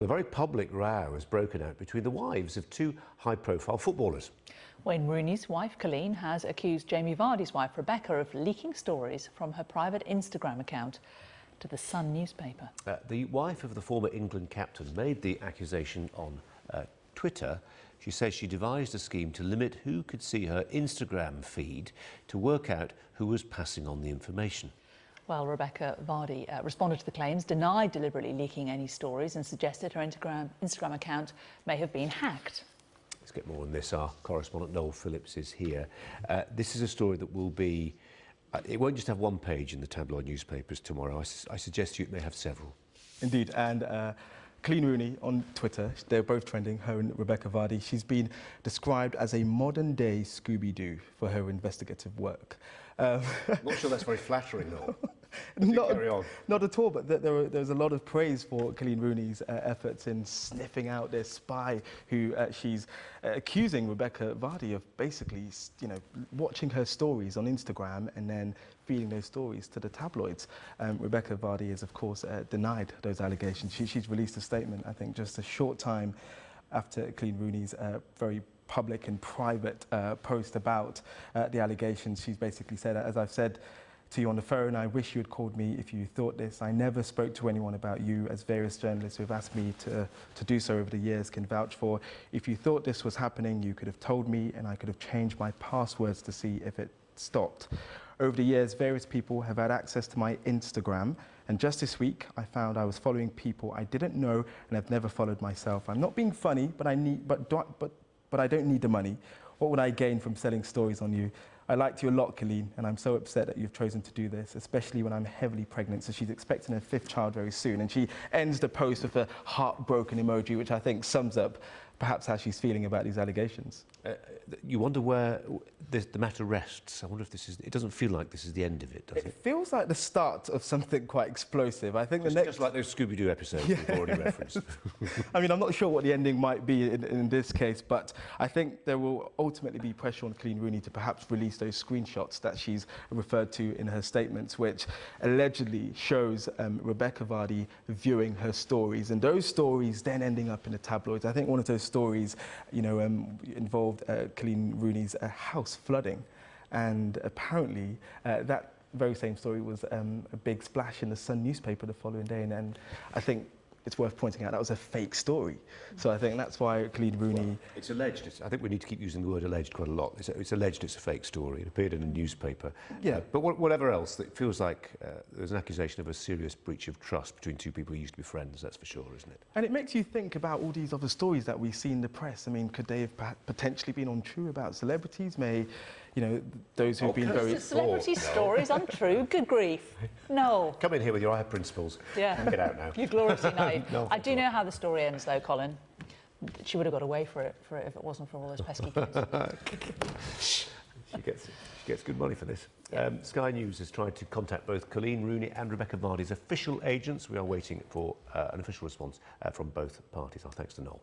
A very public row has broken out between the wives of two high-profile footballers. Coleen Rooney's wife, Coleen, has accused Jamie Vardy's wife, Rebekah, of leaking stories from her private Instagram account to the Sun newspaper. The wife of the former England captain made the accusation on Twitter. She says she devised a scheme to limit who could see her Instagram feed to work out who was passing on the information. Well, Rebekah Vardy responded to the claims, denied deliberately leaking any stories and suggested her Instagram account may have been hacked. Let's get more on this. Our correspondent Noel Phillips is here. This is a story that will be... it won't just have one page in the tabloid newspapers tomorrow. I suggest to you it may have several. Indeed, and Coleen Rooney on Twitter, they're both trending, her and Rebekah Vardy. She's been described as a modern-day Scooby-Doo for her investigative work. I'm not sure that's very flattering, though. Not at all, but there's a lot of praise for Coleen Rooney's efforts in sniffing out this spy who she's accusing Rebekah Vardy of basically, watching her stories on Instagram and then feeding those stories to the tabloids. Rebekah Vardy has, of course, denied those allegations. She's released a statement, I think, just a short time after Coleen Rooney's very public and private post about the allegations. She's basically said, as I've said to you on the phone, I wish you had called me if you thought this. I never spoke to anyone about you, as various journalists who have asked me to do so over the years can vouch for. If you thought this was happening, you could have told me and I could have changed my passwords to see if it stopped. Over the years, various people have had access to my Instagram, and just this week I found I was following people I didn't know and have never followed myself. I'm not being funny, but I don't need the money. What would I gain from selling stories on you? I liked you a lot, Coleen, and I'm so upset that you've chosen to do this, especially when I'm heavily pregnant. So she's expecting her 5th child very soon, and she ends the post with a heartbroken emoji, which I think sums up perhaps how she's feeling about these allegations. You wonder where the matter rests. I wonder if this is... It doesn't feel like this is the end of it, does it? It feels like the start of something quite explosive. I think just like those Scooby-Doo episodes we've already referenced. I mean, I'm not sure what the ending might be in this case, but I think there will ultimately be pressure on Coleen Rooney to perhaps release those screenshots that she's referred to in her statements, which allegedly shows Rebekah Vardy viewing her stories, and those stories then ending up in the tabloids. I think one of those stories, involved Coleen Rooney's house flooding, and apparently that very same story was a big splash in the Sun newspaper the following day, and I think it's worth pointing out that was a fake story. So I think that's why Coleen Rooney... Well, it's alleged. I think we need to keep using the word alleged quite a lot. It's alleged it's a fake story. It appeared in a newspaper. Yeah. But whatever else, it feels like there's an accusation of a serious breach of trust between two people who used to be friends, that's for sure, isn't it? And it makes you think about all these other stories that we see in the press. I mean, could they have potentially been untrue about celebrities? Those who've been very... Celebrity stories untrue? Good grief. No. Come in here with your eye principles. Yeah. And get out now. You're gloriously naive. No, I do know how the story ends, though, Colin. She would have got away for it if it wasn't for all those pesky kids. She gets good money for this. Yeah. Sky News has tried to contact both Coleen Rooney and Rebekah Vardy's official agents. We are waiting for an official response from both parties. Our thanks to Noel.